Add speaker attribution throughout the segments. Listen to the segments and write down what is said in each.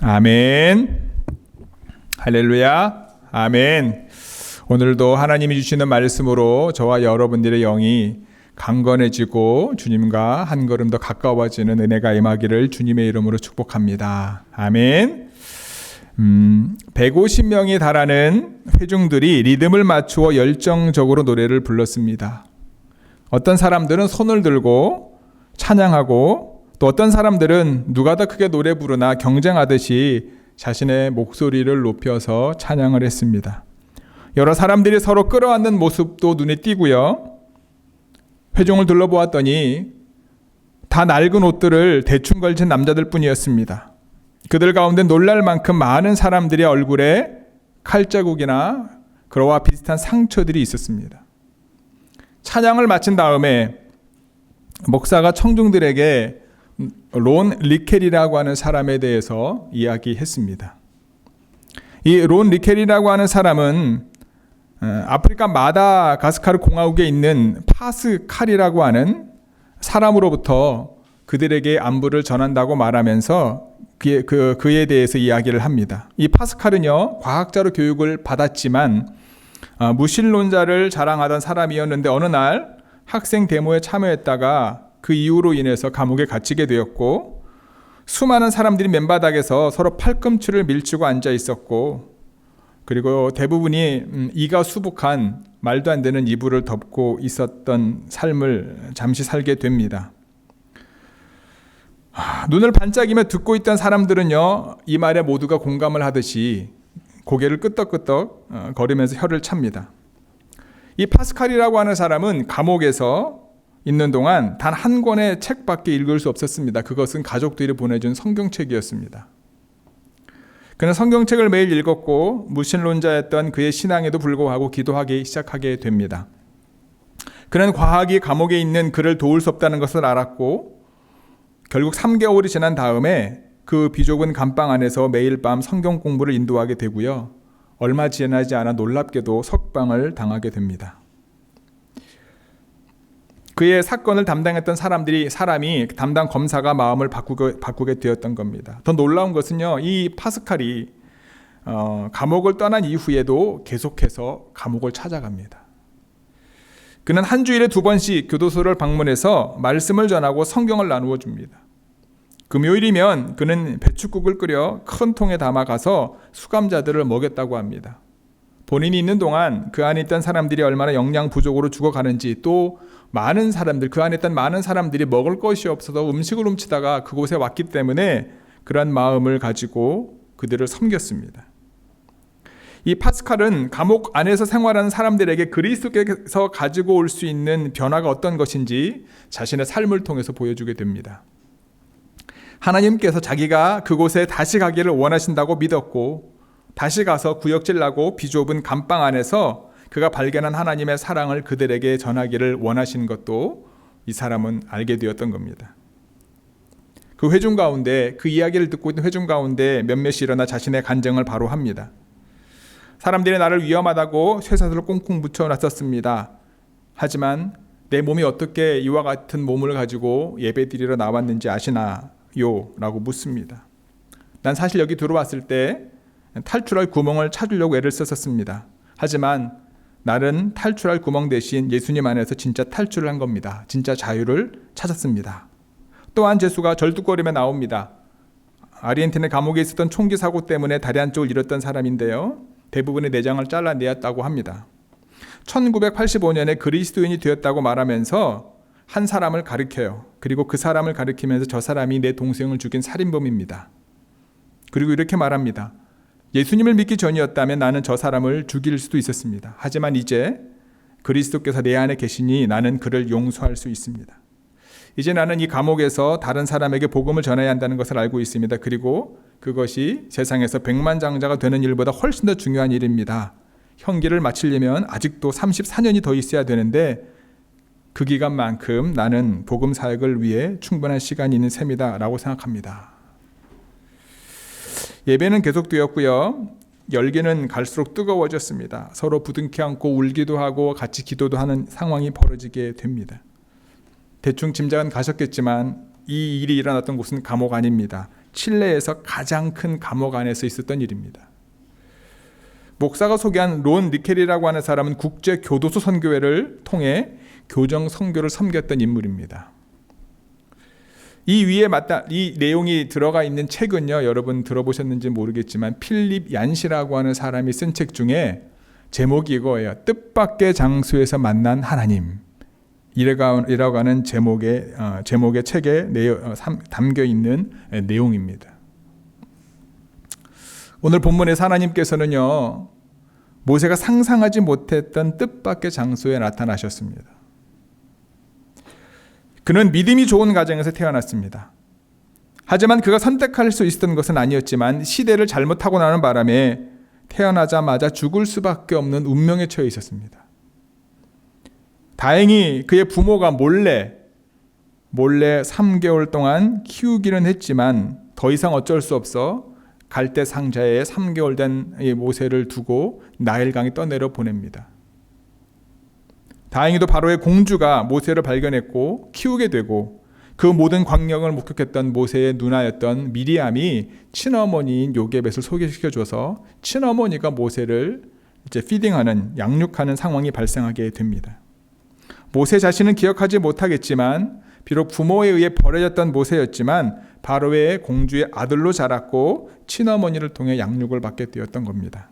Speaker 1: 아멘. 할렐루야. 아멘. 오늘도 하나님이 주시는 말씀으로 저와 여러분들의 영이 강건해지고 주님과 한 걸음 더 가까워지는 은혜가 임하기를 주님의 이름으로 축복합니다. 아멘. 150명이 달하는 회중들이 리듬을 맞추어 열정적으로 노래를 불렀습니다. 어떤 사람들은 손을 들고 찬양하고, 또 어떤 사람들은 누가 더 크게 노래 부르나 경쟁하듯이 자신의 목소리를 높여서 찬양을 했습니다. 여러 사람들이 서로 끌어안는 모습도 눈에 띄고요. 회중을 둘러보았더니 다 낡은 옷들을 대충 걸친 남자들 뿐이었습니다. 그들 가운데 놀랄 만큼 많은 사람들의 얼굴에 칼자국이나 그와 비슷한 상처들이 있었습니다. 찬양을 마친 다음에 목사가 청중들에게 론 리켈이라고 하는 사람에 대해서 이야기했습니다. 이 론 리켈이라고 하는 사람은 아프리카 마다가스카르 공화국에 있는 파스칼이라고 하는 사람으로부터 그들에게 안부를 전한다고 말하면서 그에 대해서 이야기를 합니다. 이 파스칼은요, 과학자로 교육을 받았지만 무신론자를 자랑하던 사람이었는데 어느 날 학생 데모에 참여했다가 그 이유로 인해서 감옥에 갇히게 되었고, 수많은 사람들이 맨바닥에서 서로 팔꿈치를 밀치고 앉아 있었고, 그리고 대부분이 이가 수북한 말도 안 되는 이불을 덮고 있었던 삶을 잠시 살게 됩니다. 눈을 반짝이며 듣고 있던 사람들은요, 이 말에 모두가 공감을 하듯이 고개를 끄덕끄덕 거리면서 혀를 찹니다. 이 파스칼이라고 하는 사람은 감옥에서 있는 동안 단 한 권의 책밖에 읽을 수 없었습니다. 그것은 가족들이 보내준 성경책이었습니다. 그는 성경책을 매일 읽었고 무신론자였던 그의 신앙에도 불구하고 기도하기 시작하게 됩니다. 그는 과학이 감옥에 있는 그를 도울 수 없다는 것을 알았고, 결국 3개월이 지난 다음에 그 비좁은 감방 안에서 매일 밤 성경 공부를 인도하게 되고요. 얼마 지나지 않아 놀랍게도 석방을 당하게 됩니다. 그의 사건을 담당했던 사람이 담당 검사가 마음을 바꾸게 되었던 겁니다. 더 놀라운 것은요, 이 파스칼이 감옥을 떠난 이후에도 계속해서 감옥을 찾아갑니다. 그는 한 주일에 2번씩 교도소를 방문해서 말씀을 전하고 성경을 나누어 줍니다. 금요일이면 그는 배춧국을 끓여 큰 통에 담아 가서 수감자들을 먹였다고 합니다. 본인이 있는 동안 그 안에 있던 사람들이 얼마나 영양 부족으로 죽어가는지, 또 많은 사람들, 그 안에 있던 많은 사람들이 먹을 것이 없어서 음식을 훔치다가 그곳에 왔기 때문에 그런 마음을 가지고 그들을 섬겼습니다. 이 파스칼은 감옥 안에서 생활하는 사람들에게 그리스도께서 가지고 올 수 있는 변화가 어떤 것인지 자신의 삶을 통해서 보여주게 됩니다. 하나님께서 자기가 그곳에 다시 가기를 원하신다고 믿었고, 다시 가서 구역질나고 비좁은 감방 안에서 그가 발견한 하나님의 사랑을 그들에게 전하기를 원하신 것도 이 사람은 알게 되었던 겁니다. 그 회중 가운데, 그 이야기를 듣고 있는 회중 가운데 몇몇이 일어나 자신의 간증을 바로 합니다. 사람들이 나를 위험하다고 쇠사슬을 꽁꽁 붙여놨었습니다. 하지만 내 몸이 어떻게 이와 같은 몸을 가지고 예배드리러 나왔는지 아시나요? 라고 묻습니다. 난 사실 여기 들어왔을 때 탈출할 구멍을 찾으려고 애를 썼었습니다. 하지만 나는 탈출할 구멍 대신 예수님 안에서 진짜 탈출을 한 겁니다. 진짜 자유를 찾았습니다. 또한 제수가 절뚝거리며 나옵니다. 아르헨티나 감옥에 있었던 총기 사고 때문에 다리 한쪽을 잃었던 사람인데요, 대부분의 내장을 잘라내었다고 합니다. 1985년에 그리스도인이 되었다고 말하면서 한 사람을 가리켜요. 그리고 그 사람을 가리키면서 저 사람이 내 동생을 죽인 살인범입니다. 그리고 이렇게 말합니다. 예수님을 믿기 전이었다면 나는 저 사람을 죽일 수도 있었습니다. 하지만 이제 그리스도께서 내 안에 계시니 나는 그를 용서할 수 있습니다. 이제 나는 이 감옥에서 다른 사람에게 복음을 전해야 한다는 것을 알고 있습니다. 그리고 그것이 세상에서 백만장자가 되는 일보다 훨씬 더 중요한 일입니다. 형기를 마치려면 아직도 34년이 더 있어야 되는데 그 기간만큼 나는 복음 사역을 위해 충분한 시간이 있는 셈이다 라고 생각합니다. 예배는 계속되었고요. 열기는 갈수록 뜨거워졌습니다. 서로 부둥켜 안고 울기도 하고 같이 기도도 하는 상황이 벌어지게 됩니다. 대충 짐작은 가셨겠지만 이 일이 일어났던 곳은 감옥 아닙니다. 칠레에서 가장 큰 감옥 안에서 있었던 일입니다. 목사가 소개한 론 니켈이라고 하는 사람은 국제교도소 선교회를 통해 교정 선교를 섬겼던 인물입니다. 이 내용이 들어가 있는 책은요, 여러분 들어보셨는지 모르겠지만 필립 얀시라고 하는 사람이 쓴 책 중에 제목이 이거예요. 뜻밖의 장소에서 만난 하나님. 이라고 하는 제목의 책에 담겨 있는 내용입니다. 오늘 본문에서 하나님께서는요, 모세가 상상하지 못했던 뜻밖의 장소에 나타나셨습니다. 그는 믿음이 좋은 가정에서 태어났습니다. 하지만 그가 선택할 수 있었던 것은 아니었지만 시대를 잘못 타고나는 바람에 태어나자마자 죽을 수밖에 없는 운명에 처해 있었습니다. 다행히 그의 부모가 몰래 3개월 동안 키우기는 했지만 더 이상 어쩔 수 없어 갈대 상자에 3개월 된 모세를 두고 나일강에 떠내려 보냅니다. 다행히도 바로의 공주가 모세를 발견했고 키우게 되고 그 모든 광경을 목격했던 모세의 누나였던 미리암이 친어머니인 요게벳을 소개시켜줘서 친어머니가 모세를 이제 피딩하는, 양육하는 상황이 발생하게 됩니다. 모세 자신은 기억하지 못하겠지만 비록 부모에 의해 버려졌던 모세였지만 바로의 공주의 아들로 자랐고 친어머니를 통해 양육을 받게 되었던 겁니다.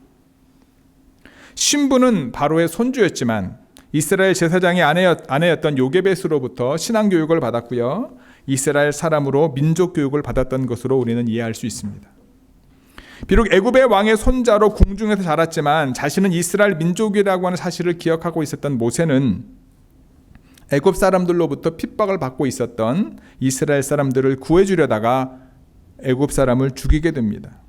Speaker 1: 신부는 바로의 손주였지만 이스라엘 제사장의 아내였던 요게벳으로부터 신앙교육을 받았고요. 이스라엘 사람으로 민족교육을 받았던 것으로 우리는 이해할 수 있습니다. 비록 애굽의 왕의 손자로 궁중에서 자랐지만 자신은 이스라엘 민족이라고 하는 사실을 기억하고 있었던 모세는 애굽 사람들로부터 핍박을 받고 있었던 이스라엘 사람들을 구해주려다가 애굽 사람을 죽이게 됩니다.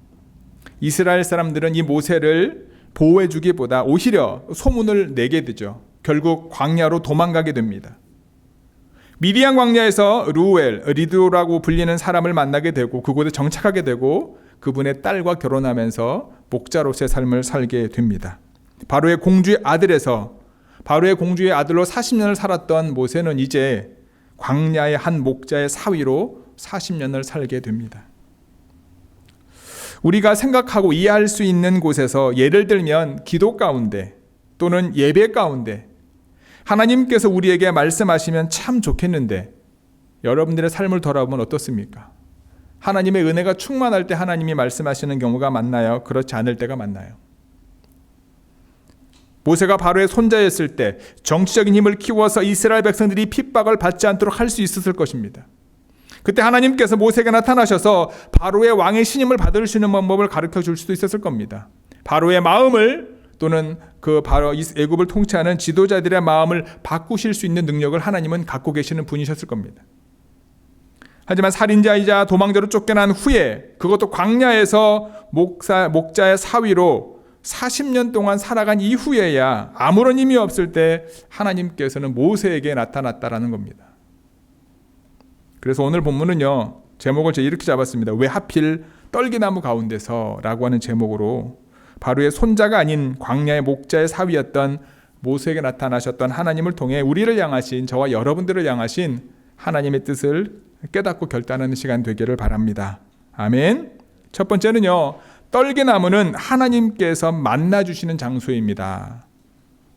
Speaker 1: 이스라엘 사람들은 이 모세를 보호해주기보다 오히려 소문을 내게 되죠. 결국 광야로 도망가게 됩니다. 미디안 광야에서 루엘, 리드라고 불리는 사람을 만나게 되고 그곳에 정착하게 되고 그분의 딸과 결혼하면서 목자로서의 삶을 살게 됩니다. 바로의 공주의 아들로 40년을 살았던 모세는 이제 광야의 한 목자의 사위로 40년을 살게 됩니다. 우리가 생각하고 이해할 수 있는 곳에서 예를 들면 기도 가운데 또는 예배 가운데 하나님께서 우리에게 말씀하시면 참 좋겠는데 여러분들의 삶을 돌아보면 어떻습니까? 하나님의 은혜가 충만할 때 하나님이 말씀하시는 경우가 많나요? 그렇지 않을 때가 많나요? 모세가 바로의 손자였을 때 정치적인 힘을 키워서 이스라엘 백성들이 핍박을 받지 않도록 할 수 있었을 것입니다. 그때 하나님께서 모세에게 나타나셔서 바로의 왕의 신임을 받을 수 있는 방법을 가르쳐 줄 수도 있었을 겁니다. 바로의 마음을 또는 그 바로 애굽을 통치하는 지도자들의 마음을 바꾸실 수 있는 능력을 하나님은 갖고 계시는 분이셨을 겁니다. 하지만 살인자이자 도망자로 쫓겨난 후에 그것도 광야에서 목자의 사위로 40년 동안 살아간 이후에야 아무런 힘이 없을 때 하나님께서는 모세에게 나타났다라는 겁니다. 그래서 오늘 본문은요, 제목을 제가 이렇게 잡았습니다. 왜 하필 떨기나무 가운데서 라고 하는 제목으로 바로의 손자가 아닌 광야의 목자의 사위였던 모세에게 나타나셨던 하나님을 통해 우리를 향하신, 저와 여러분들을 향하신 하나님의 뜻을 깨닫고 결단하는 시간 되기를 바랍니다. 아멘. 첫 번째는요, 떨기나무는 하나님께서 만나주시는 장소입니다.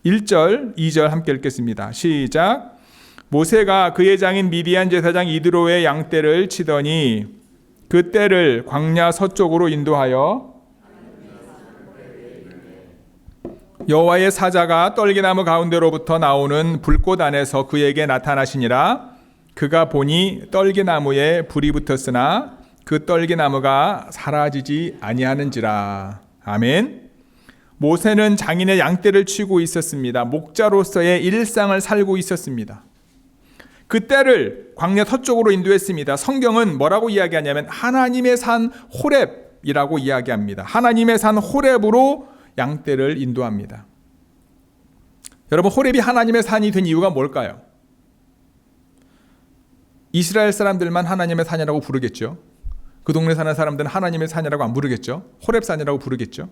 Speaker 1: 1절, 2절 함께 읽겠습니다. 시작. 모세가 그의 장인 미디안 제사장 이드로의 양떼를 치더니 그 떼를 광야 서쪽으로 인도하여 여호와의 사자가 떨기나무 가운데로부터 나오는 불꽃 안에서 그에게 나타나시니라. 그가 보니 떨기나무에 불이 붙었으나 그 떨기나무가 사라지지 아니하는지라. 아멘. 모세는 장인의 양떼를 치고 있었습니다. 목자로서의 일상을 살고 있었습니다. 그 떼를 광야 서쪽으로 인도했습니다. 성경은 뭐라고 이야기하냐면 하나님의 산 호렙이라고 이야기합니다. 하나님의 산 호렙으로 양떼를 인도합니다. 여러분, 호렙이 하나님의 산이 된 이유가 뭘까요? 이스라엘 사람들만 하나님의 산이라고 부르겠죠. 그 동네 사는 사람들은 하나님의 산이라고 안 부르겠죠. 호렙산이라고 부르겠죠.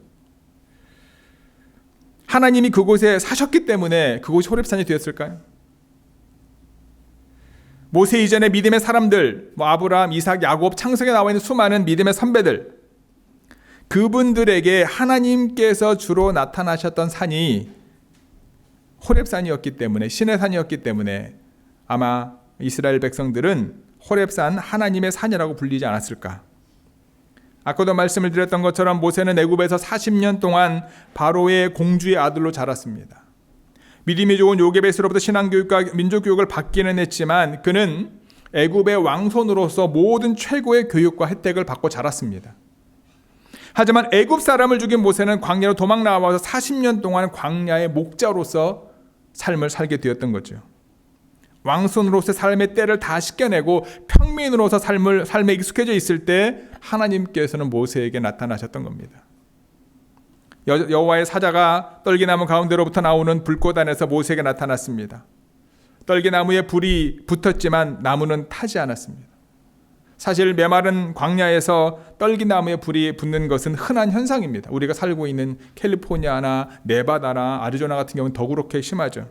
Speaker 1: 하나님이 그곳에 사셨기 때문에 그곳이 호렙산이 되었을까요? 모세 이전의 믿음의 사람들, 아브라함, 이삭, 야곱, 창세기에 나와 있는 수많은 믿음의 선배들, 그분들에게 하나님께서 주로 나타나셨던 산이 호렙산이었기 때문에, 신의 산이었기 때문에 아마 이스라엘 백성들은 호렙산 하나님의 산이라고 불리지 않았을까. 아까도 말씀을 드렸던 것처럼 모세는 애굽에서 40년 동안 바로의 공주의 아들로 자랐습니다. 믿음이 좋은 요게벳으로부터 신앙교육과 민족교육을 받기는 했지만 그는 애굽의 왕손으로서 모든 최고의 교육과 혜택을 받고 자랐습니다. 하지만 애굽 사람을 죽인 모세는 광야로 도망 나와서 40년 동안 광야의 목자로서 삶을 살게 되었던 거죠. 왕손으로서의 삶의 때를 다 씻겨내고 평민으로서 삶에 익숙해져 있을 때 하나님께서는 모세에게 나타나셨던 겁니다. 여호와의 사자가 떨기나무 가운데로부터 나오는 불꽃 안에서 모세에게 나타났습니다. 떨기나무에 불이 붙었지만 나무는 타지 않았습니다. 사실 메마른 광야에서 떨기나무에 불이 붙는 것은 흔한 현상입니다. 우리가 살고 있는 캘리포니아나 네바다나 아리조나 같은 경우는 더 그렇게 심하죠.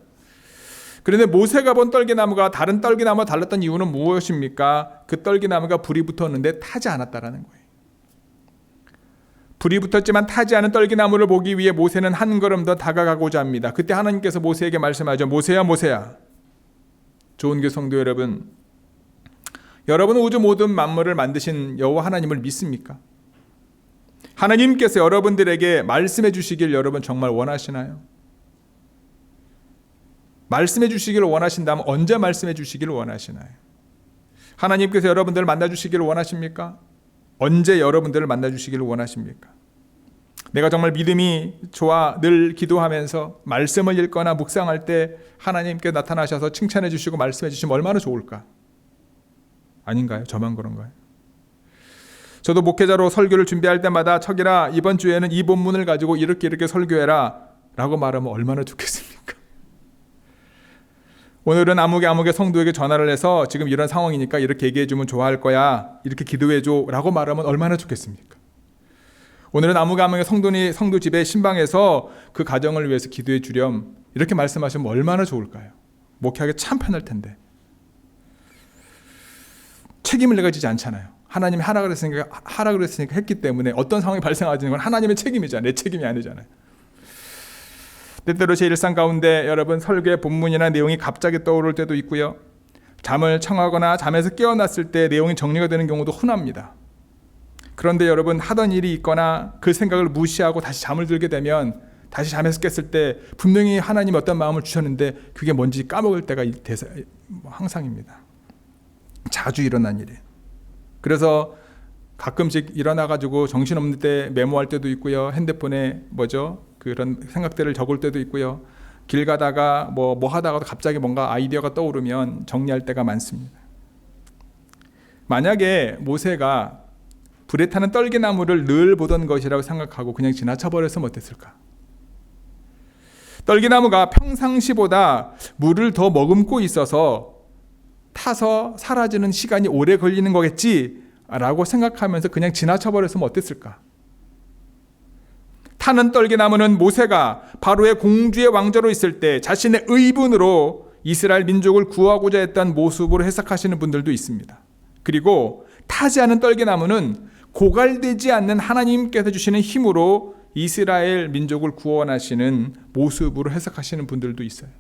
Speaker 1: 그런데 모세가 본 떨기나무가 다른 떨기나무와 달랐던 이유는 무엇입니까? 그 떨기나무가 불이 붙었는데 타지 않았다라는 거예요. 불이 붙었지만 타지 않은 떨기나무를 보기 위해 모세는 한 걸음 더 다가가고자 합니다. 그때 하나님께서 모세에게 말씀하죠. 모세야, 모세야. 좋은 교회 성도 여러분, 여러분은 우주 모든 만물을 만드신 여호와 하나님을 믿습니까? 하나님께서 여러분들에게 말씀해 주시길 여러분 정말 원하시나요? 말씀해 주시기를 원하신다면 언제 말씀해 주시기를 원하시나요? 하나님께서 여러분들을 만나 주시기를 원하십니까? 언제 여러분들을 만나 주시기를 원하십니까? 내가 정말 믿음이 좋아 늘 기도하면서 말씀을 읽거나 묵상할 때 하나님께 나타나셔서 칭찬해 주시고 말씀해 주시면 얼마나 좋을까? 아닌가요? 저만 그런가요? 저도 목회자로 설교를 준비할 때마다 척이라 이번 주에는 이 본문을 가지고 이렇게 설교해라 라고 말하면 얼마나 좋겠습니까? 오늘은 아무개 성도에게 전화를 해서 지금 이런 상황이니까 이렇게 얘기해 주면 좋아할 거야, 이렇게 기도해 줘 라고 말하면 얼마나 좋겠습니까? 오늘은 아무개 성도 집에 신방에서 그 가정을 위해서 기도해 주렴 이렇게 말씀하시면 얼마나 좋을까요? 목회하기 참 편할 텐데 책임을 내가 지지 않잖아요. 하나님이 하라 그랬으니까 했기 때문에 어떤 상황이 발생하는 건 하나님의 책임이잖아요. 내 책임이 아니잖아요. 때때로 제 일상 가운데 여러분 설교의 본문이나 내용이 갑자기 떠오를 때도 있고요. 잠을 청하거나 잠에서 깨어났을 때 내용이 정리가 되는 경우도 흔합니다. 그런데 여러분 하던 일이 있거나 그 생각을 무시하고 다시 잠을 들게 되면 다시 잠에서 깼을 때 분명히 하나님이 어떤 마음을 주셨는데 그게 뭔지 까먹을 때가 항상입니다. 자주 일어난 일이에요. 그래서 가끔씩 일어나가지고 정신없는 때 메모할 때도 있고요. 핸드폰에 그런 생각들을 적을 때도 있고요. 길 가다가 뭐 하다가도 갑자기 뭔가 아이디어가 떠오르면 정리할 때가 많습니다. 만약에 모세가 불에 타는 떨기나무를 늘 보던 것이라고 생각하고 그냥 지나쳐 버렸으면 어땠을까? 떨기나무가 평상시보다 물을 더 머금고 있어서 타서 사라지는 시간이 오래 걸리는 거겠지라고 생각하면서 그냥 지나쳐 버렸으면 어땠을까? 타는 떨기나무는 모세가 바로의 공주의 왕자로 있을 때 자신의 의분으로 이스라엘 민족을 구하고자 했던 모습으로 해석하시는 분들도 있습니다. 그리고 타지 않은 떨기나무는 고갈되지 않는 하나님께서 주시는 힘으로 이스라엘 민족을 구원하시는 모습으로 해석하시는 분들도 있어요.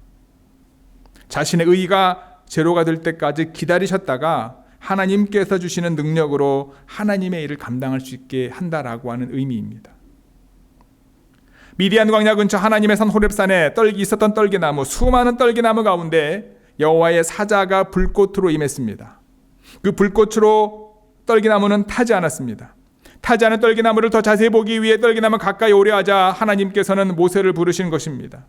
Speaker 1: 자신의 의가 제로가 될 때까지 기다리셨다가 하나님께서 주시는 능력으로 하나님의 일을 감당할 수 있게 한다라고 하는 의미입니다. 미디안 광야 근처 하나님의 산 호렙산에 있었던 떨기나무, 수많은 떨기나무 가운데 여호와의 사자가 불꽃으로 임했습니다. 그 불꽃으로 떨기나무는 타지 않았습니다. 타지 않은 떨기나무를 더 자세히 보기 위해 떨기나무 가까이 오려 하자 하나님께서는 모세를 부르신 것입니다.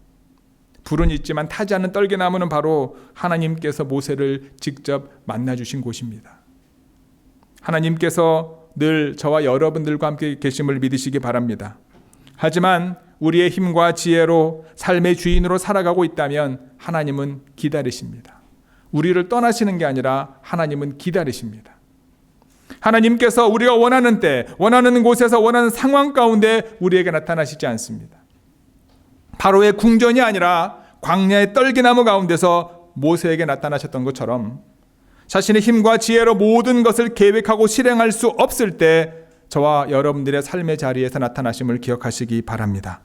Speaker 1: 불은 있지만 타지 않는 떨기나무는 바로 하나님께서 모세를 직접 만나주신 곳입니다. 하나님께서 늘 저와 여러분들과 함께 계심을 믿으시기 바랍니다. 하지만 우리의 힘과 지혜로 삶의 주인으로 살아가고 있다면 하나님은 기다리십니다. 우리를 떠나시는 게 아니라 하나님은 기다리십니다. 하나님께서 우리가 원하는 때, 원하는 곳에서 원하는 상황 가운데 우리에게 나타나시지 않습니다. 바로의 궁전이 아니라 광야의 떨기나무 가운데서 모세에게 나타나셨던 것처럼 자신의 힘과 지혜로 모든 것을 계획하고 실행할 수 없을 때 저와 여러분들의 삶의 자리에서 나타나심을 기억하시기 바랍니다.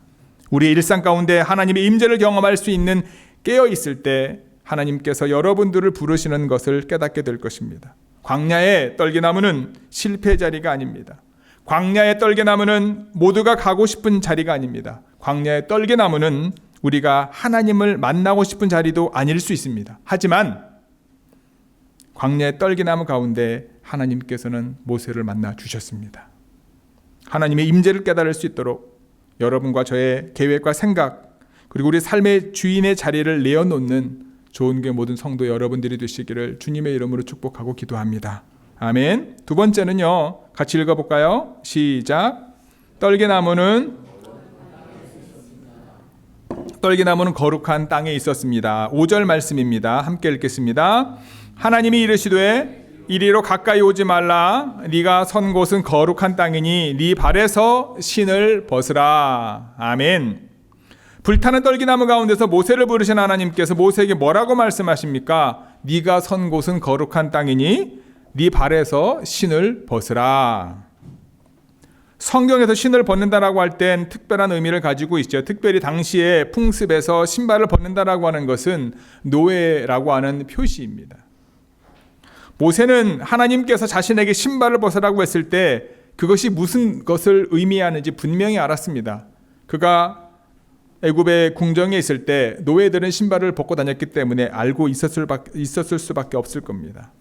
Speaker 1: 우리의 일상 가운데 하나님의 임재를 경험할 수 있는 깨어 있을 때 하나님께서 여러분들을 부르시는 것을 깨닫게 될 것입니다. 광야의 떨기나무는 실패의 자리가 아닙니다. 광야의 떨기나무는 모두가 가고 싶은 자리가 아닙니다. 광야의 떨기나무는 우리가 하나님을 만나고 싶은 자리도 아닐 수 있습니다. 하지만 광야의 떨기나무 가운데 하나님께서는 모세를 만나 주셨습니다. 하나님의 임재를 깨달을 수 있도록 여러분과 저의 계획과 생각, 그리고 우리 삶의 주인의 자리를 내어놓는 좋은 교회 모든 성도 여러분들이 되시기를 주님의 이름으로 축복하고 기도합니다. 아멘. 두 번째는요, 같이 읽어볼까요? 시작. 떨기나무는 거룩한 땅에 있었습니다. 5절 말씀입니다. 함께 읽겠습니다. 하나님이 이르시되 이리로 가까이 오지 말라. 네가 선 곳은 거룩한 땅이니 네 발에서 신을 벗으라. 아멘. 불타는 떨기나무 가운데서 모세를 부르신 하나님께서 모세에게 뭐라고 말씀하십니까? 네가 선 곳은 거룩한 땅이니 네 발에서 신을 벗으라. 성경에서 신을 벗는다라고 할 땐 특별한 의미를 가지고 있죠. 특별히 당시에 풍습에서 신발을 벗는다라고 하는 것은 노예라고 하는 표시입니다. 모세는 하나님께서 자신에게 신발을 벗으라고 했을 때 그것이 무슨 것을 의미하는지 분명히 알았습니다. 그가 애굽의 궁정에 있을 때 노예들은 신발을 벗고 다녔기 때문에 알고 있었을 수밖에 없을 겁니다.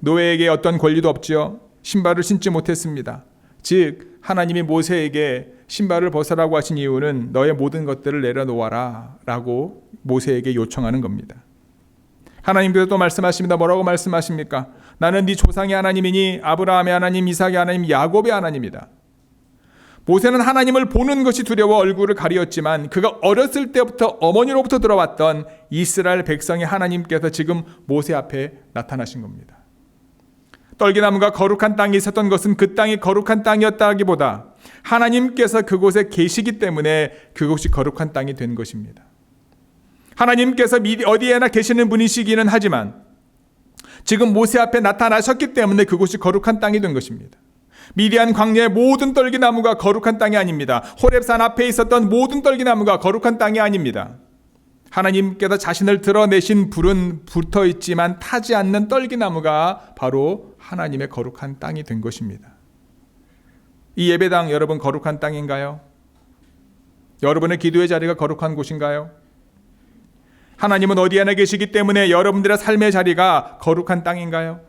Speaker 1: 노예에게 어떤 권리도 없지요. 신발을 신지 못했습니다. 즉 하나님이 모세에게 신발을 벗으라고 하신 이유는 너의 모든 것들을 내려놓아라 라고 모세에게 요청하는 겁니다. 하나님께서 또 말씀하십니다. 뭐라고 말씀하십니까? 나는 네 조상의 하나님이니 아브라함의 하나님, 이삭의 하나님, 야곱의 하나님이다. 모세는 하나님을 보는 것이 두려워 얼굴을 가리었지만 그가 어렸을 때부터 어머니로부터 들어왔던 이스라엘 백성의 하나님께서 지금 모세 앞에 나타나신 겁니다. 떨기나무가 거룩한 땅에 있었던 것은 그 땅이 거룩한 땅이었다기보다 하나님께서 그곳에 계시기 때문에 그곳이 거룩한 땅이 된 것입니다. 하나님께서 어디에나 계시는 분이시기는 하지만 지금 모세 앞에 나타나셨기 때문에 그곳이 거룩한 땅이 된 것입니다. 미디안 광야의 모든 떨기나무가 거룩한 땅이 아닙니다. 호렙산 앞에 있었던 모든 떨기나무가 거룩한 땅이 아닙니다. 하나님께서 자신을 드러내신 불은 붙어있지만 타지 않는 떨기나무가 바로 하나님의 거룩한 땅이 된 것입니다. 이 예배당 여러분 거룩한 땅인가요? 여러분의 기도의 자리가 거룩한 곳인가요? 하나님은 어디에나 계시기 때문에 여러분들의 삶의 자리가 거룩한 땅인가요?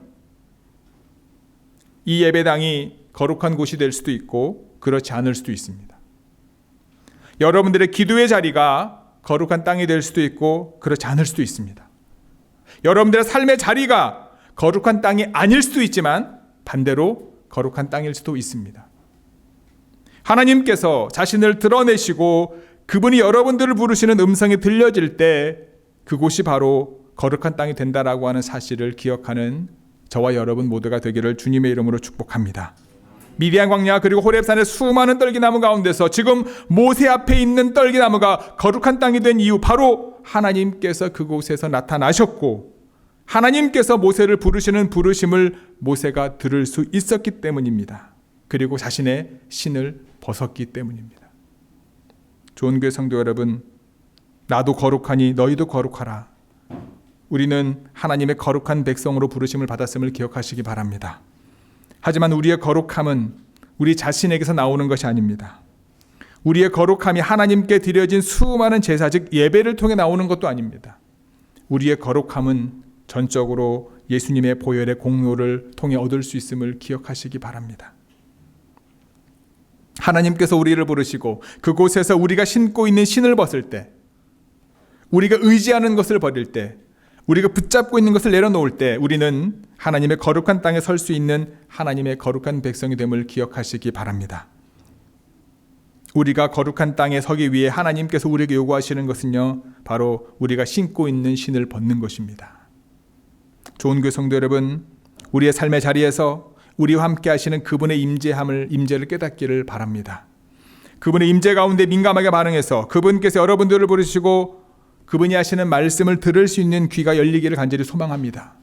Speaker 1: 이 예배당이 거룩한 곳이 될 수도 있고 그렇지 않을 수도 있습니다. 여러분들의 기도의 자리가 거룩한 땅이 될 수도 있고 그렇지 않을 수도 있습니다. 여러분들의 삶의 자리가 거룩한 땅이 아닐 수도 있지만 반대로 거룩한 땅일 수도 있습니다. 하나님께서 자신을 드러내시고 그분이 여러분들을 부르시는 음성이 들려질 때 그곳이 바로 거룩한 땅이 된다라고 하는 사실을 기억하는 저와 여러분 모두가 되기를 주님의 이름으로 축복합니다. 미디안 광야 그리고 호렙산의 수많은 떨기나무 가운데서 지금 모세 앞에 있는 떨기나무가 거룩한 땅이 된 이유 바로 하나님께서 그곳에서 나타나셨고 하나님께서 모세를 부르시는 부르심을 모세가 들을 수 있었기 때문입니다. 그리고 자신의 신을 벗었기 때문입니다. 좋은 교회 성도 여러분, 나도 거룩하니 너희도 거룩하라. 우리는 하나님의 거룩한 백성으로 부르심을 받았음을 기억하시기 바랍니다. 하지만 우리의 거룩함은 우리 자신에게서 나오는 것이 아닙니다. 우리의 거룩함이 하나님께 드려진 수많은 제사, 즉 예배를 통해 나오는 것도 아닙니다. 우리의 거룩함은 전적으로 예수님의 보혈의 공로를 통해 얻을 수 있음을 기억하시기 바랍니다. 하나님께서 우리를 부르시고 그곳에서 우리가 신고 있는 신을 벗을 때, 우리가 의지하는 것을 버릴 때, 우리가 붙잡고 있는 것을 내려놓을 때 우리는 하나님의 거룩한 땅에 설 수 있는 하나님의 거룩한 백성이 됨을 기억하시기 바랍니다. 우리가 거룩한 땅에 서기 위해 하나님께서 우리에게 요구하시는 것은요, 바로 우리가 신고 있는 신을 벗는 것입니다. 좋은 교회 성도 여러분, 우리의 삶의 자리에서 우리와 함께 하시는 그분의 임재를 깨닫기를 바랍니다. 그분의 임재 가운데 민감하게 반응해서 그분께서 여러분들을 부르시고 그분이 하시는 말씀을 들을 수 있는 귀가 열리기를 간절히 소망합니다.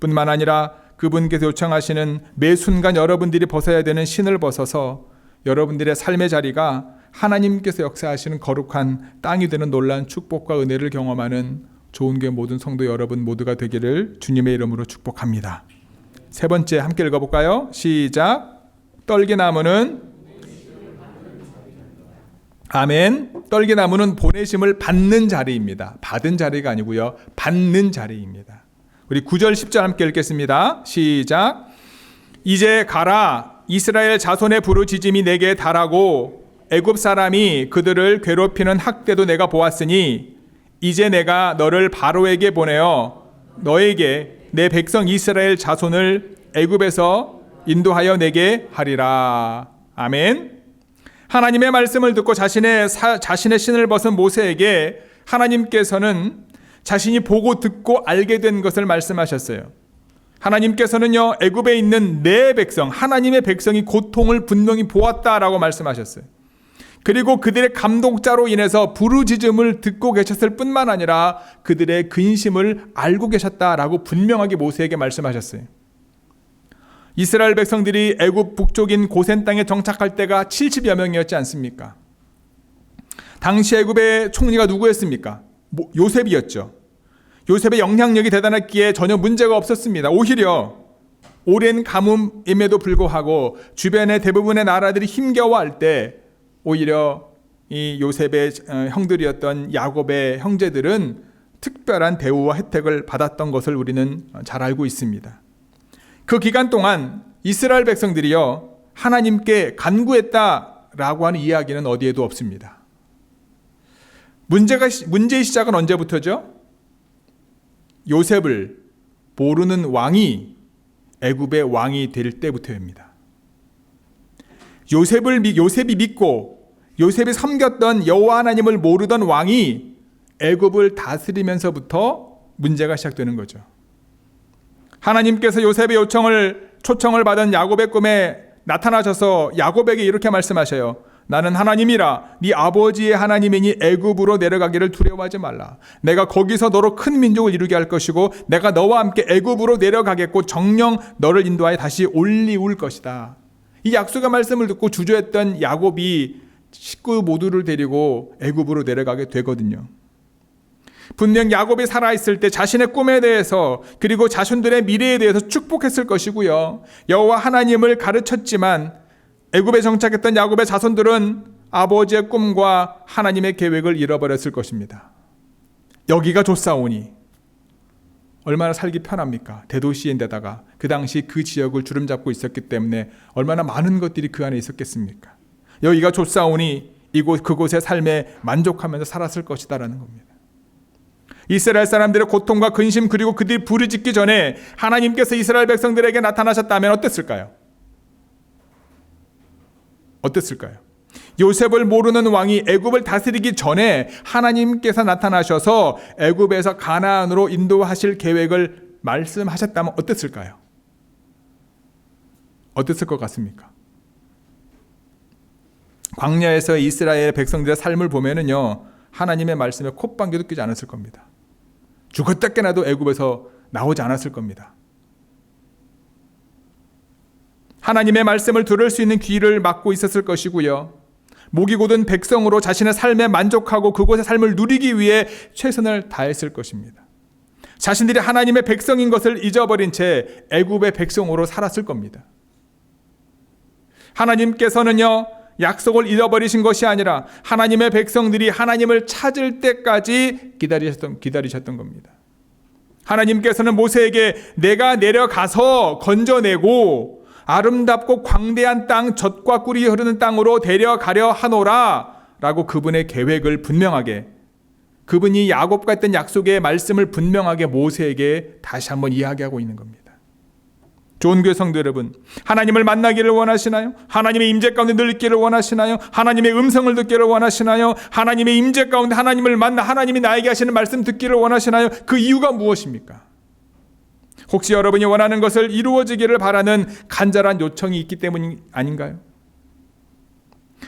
Speaker 1: 뿐만 아니라 그분께서 요청하시는 매 순간 여러분들이 벗어야 되는 신을 벗어서 여러분들의 삶의 자리가 하나님께서 역사하시는 거룩한 땅이 되는 놀라운 축복과 은혜를 경험하는 좋은교회 모든 성도 여러분 모두가 되기를 주님의 이름으로 축복합니다. 세 번째 함께 읽어볼까요? 시작. 떨기나무는 아멘. 떨기나무는 보내심을 받는 자리입니다. 받은 자리가 아니고요. 받는 자리입니다. 우리 9절 10절 함께 읽겠습니다. 시작. 이제 가라. 이스라엘 자손의 부르짖음이 내게 달하고 애굽 사람이 그들을 괴롭히는 학대도 내가 보았으니 이제 내가 너를 바로에게 보내어 너에게 내 백성 이스라엘 자손을 애굽에서 인도하여 내게 하리라. 아멘. 하나님의 말씀을 듣고 자신의 신을 벗은 모세에게 하나님께서는 자신이 보고 듣고 알게 된 것을 말씀하셨어요. 하나님께서는요, 애굽에 있는 내 백성, 하나님의 백성이 고통을 분명히 보았다라고 말씀하셨어요. 그리고 그들의 감독자로 인해서 부르짖음을 듣고 계셨을 뿐만 아니라 그들의 근심을 알고 계셨다라고 분명하게 모세에게 말씀하셨어요. 이스라엘 백성들이 애굽 북쪽인 고센 땅에 정착할 때가 70여 명이었지 않습니까? 당시 애굽의 총리가 누구였습니까? 요셉이었죠. 요셉의 영향력이 대단했기에 전혀 문제가 없었습니다. 오히려 오랜 가뭄임에도 불구하고 주변의 대부분의 나라들이 힘겨워할 때 오히려 이 요셉의 형들이었던 야곱의 형제들은 특별한 대우와 혜택을 받았던 것을 우리는 잘 알고 있습니다. 그 기간 동안 이스라엘 백성들이요, 하나님께 간구했다라고 하는 이야기는 어디에도 없습니다. 문제의 시작은 언제부터죠? 요셉을 모르는 왕이 애굽의 왕이 될 때부터입니다. 요셉이 믿고 요셉이 섬겼던 여호와 하나님을 모르던 왕이 애굽을 다스리면서부터 문제가 시작되는 거죠. 하나님께서 요셉의 초청을 받은 야곱의 꿈에 나타나셔서 야곱에게 이렇게 말씀하셔요. 나는 하나님이라 네 아버지의 하나님이니 애굽으로 내려가기를 두려워하지 말라. 내가 거기서 너로 큰 민족을 이루게 할 것이고 내가 너와 함께 애굽으로 내려가겠고 정녕 너를 인도하여 다시 올리울 것이다. 이 약속의 말씀을 듣고 주저했던 야곱이 식구 모두를 데리고 애굽으로 내려가게 되거든요. 분명 야곱이 살아있을 때 자신의 꿈에 대해서 그리고 자손들의 미래에 대해서 축복했을 것이고요. 여호와 하나님을 가르쳤지만 애굽에 정착했던 야곱의 자손들은 아버지의 꿈과 하나님의 계획을 잃어버렸을 것입니다. 여기가 좋사오니 얼마나 살기 편합니까? 대도시인데다가 그 당시 그 지역을 주름잡고 있었기 때문에 얼마나 많은 것들이 그 안에 있었겠습니까? 여기가 좋사오니 그곳의 삶에 만족하면서 살았을 것이다라는 겁니다. 이스라엘 사람들의 고통과 근심 그리고 그들이 부르짖기 전에 하나님께서 이스라엘 백성들에게 나타나셨다면 어땠을까요? 요셉을 모르는 왕이 애굽을 다스리기 전에 하나님께서 나타나셔서 애굽에서 가나안으로 인도하실 계획을 말씀하셨다면 어땠을까요? 어땠을 것 같습니까? 광야에서 이스라엘 백성들의 삶을 보면은요, 하나님의 말씀에 콧방귀도 뀌지 않았을 겁니다. 죽었다 깨나도 애굽에서 나오지 않았을 겁니다. 하나님의 말씀을 들을 수 있는 귀를 막고 있었을 것이고요. 목이 곧은 백성으로 자신의 삶에 만족하고 그곳의 삶을 누리기 위해 최선을 다했을 것입니다. 자신들이 하나님의 백성인 것을 잊어버린 채 애굽의 백성으로 살았을 겁니다. 하나님께서는요, 약속을 잃어버리신 것이 아니라 하나님의 백성들이 하나님을 찾을 때까지 기다리셨던 겁니다. 하나님께서는 모세에게 내가 내려가서 건져내고 아름답고 광대한 땅, 젖과 꿀이 흐르는 땅으로 데려가려 하노라 라고 그분의 계획을 분명하게, 그분이 야곱과 했던 약속의 말씀을 분명하게 모세에게 다시 한번 이야기하고 있는 겁니다. 좋은 교회 성도 여러분, 하나님을 만나기를 원하시나요? 하나님의 임재 가운데 늘 있기를 원하시나요? 하나님의 음성을 듣기를 원하시나요? 하나님의 임재 가운데 하나님을 만나 하나님이 나에게 하시는 말씀 듣기를 원하시나요? 그 이유가 무엇입니까? 혹시 여러분이 원하는 것을 이루어지기를 바라는 간절한 요청이 있기 때문 아닌가요?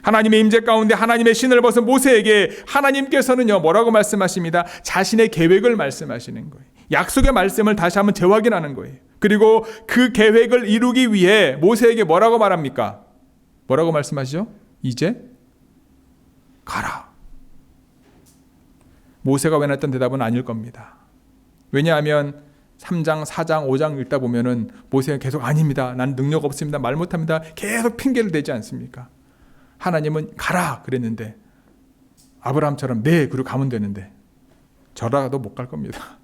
Speaker 1: 하나님의 임재 가운데 하나님의 신을 벗은 모세에게 하나님께서는요, 뭐라고 말씀하십니다. 자신의 계획을 말씀하시는 거예요. 약속의 말씀을 다시 한번 재확인하는 거예요. 그리고 그 계획을 이루기 위해 모세에게 뭐라고 말합니까? 뭐라고 말씀하시죠? 이제 가라. 모세가 원했던 대답은 아닐 겁니다. 왜냐하면 3장, 4장, 5장 읽다 보면은 모세가 계속 아닙니다. 난 능력 없습니다. 말 못합니다. 계속 핑계를 대지 않습니까? 하나님은 가라 그랬는데 아브라함처럼 네 그리고 가면 되는데 저라도 못 갈 겁니다.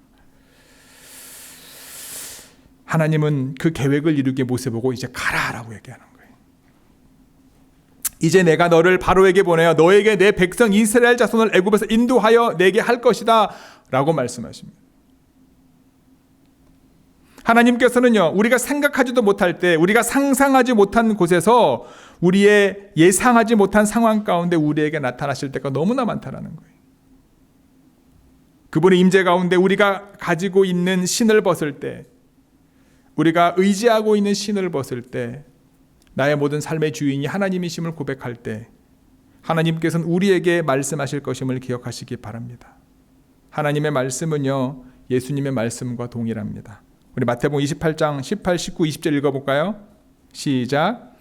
Speaker 1: 하나님은 그 계획을 이루게 모세 보고 이제 가라라고 얘기하는 거예요. 이제 내가 너를 바로에게 보내어 너에게 내 백성 이스라엘 자손을 애굽에서 인도하여 내게 할 것이다 라고 말씀하십니다. 하나님께서는요, 우리가 생각하지도 못할 때, 우리가 상상하지 못한 곳에서 우리의 예상하지 못한 상황 가운데 우리에게 나타나실 때가 너무나 많다라는 거예요. 그분의 임재 가운데 우리가 가지고 있는 신을 벗을 때, 우리가 의지하고 있는 신을 벗을 때, 나의 모든 삶의 주인이 하나님이심을 고백할 때 하나님께서는 우리에게 말씀하실 것임을 기억하시기 바랍니다. 하나님의 말씀은요, 예수님의 말씀과 동일합니다. 우리 마태복음 28장 18, 19, 20절 읽어볼까요? 시작.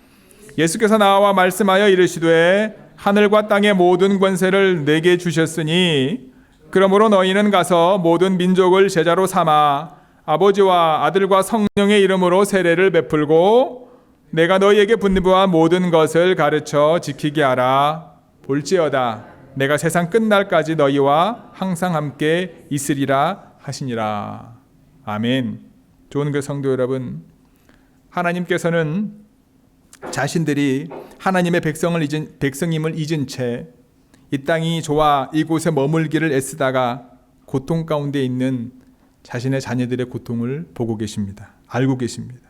Speaker 1: 예수께서 나와 말씀하여 이르시되 하늘과 땅의 모든 권세를 내게 주셨으니 그러므로 너희는 가서 모든 민족을 제자로 삼아 아버지와 아들과 성령의 이름으로 세례를 베풀고 내가 너희에게 분부한 모든 것을 가르쳐 지키게 하라. 볼지어다 내가 세상 끝날까지 너희와 항상 함께 있으리라 하시니라. 아멘. 좋은 그 성도 여러분, 하나님께서는 자신들이 하나님의 백성임을 잊은 채 이 땅이 좋아 이곳에 머물기를 애쓰다가 고통 가운데 있는 자신의 자녀들의 고통을 보고 계십니다. 알고 계십니다.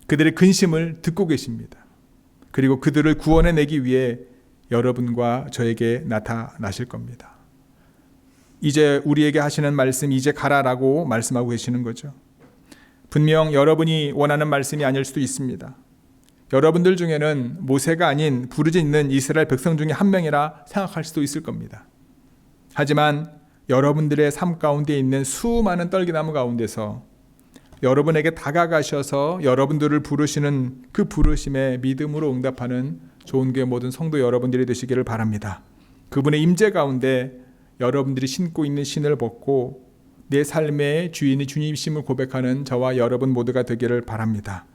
Speaker 1: 그들의 근심을 듣고 계십니다. 그리고 그들을 구원해내기 위해 여러분과 저에게 나타나실 겁니다. 이제 우리에게 하시는 말씀, 이제 가라라고 말씀하고 계시는 거죠. 분명 여러분이 원하는 말씀이 아닐 수도 있습니다. 여러분들 중에는 모세가 아닌 부르짖 있는 이스라엘 백성 중에 한 명이라 생각할 수도 있을 겁니다. 하지만 여러분들의 삶 가운데 있는 수많은 떨기나무 가운데서 여러분에게 다가가셔서 여러분들을 부르시는 그 부르심에 믿음으로 응답하는 좋은 교회 모든 성도 여러분들이 되시기를 바랍니다. 그분의 임재 가운데 여러분들이 신고 있는 신을 벗고 내 삶의 주인이 주님이심을 고백하는 저와 여러분 모두가 되기를 바랍니다.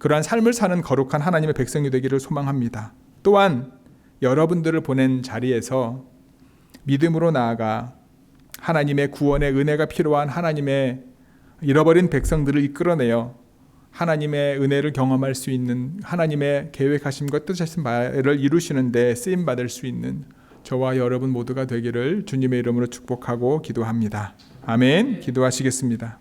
Speaker 1: 그러한 삶을 사는 거룩한 하나님의 백성이 되기를 소망합니다. 또한 여러분들을 보낸 자리에서 믿음으로 나아가 하나님의 구원의 은혜가 필요한 하나님의 잃어버린 백성들을 이끌어내어 하나님의 은혜를 경험할 수 있는 하나님의 계획하심과 뜻하신 바를 이루시는 데 쓰임받을 수 있는 저와 여러분 모두가 되기를 주님의 이름으로 축복하고 기도합니다. 아멘. 기도하시겠습니다.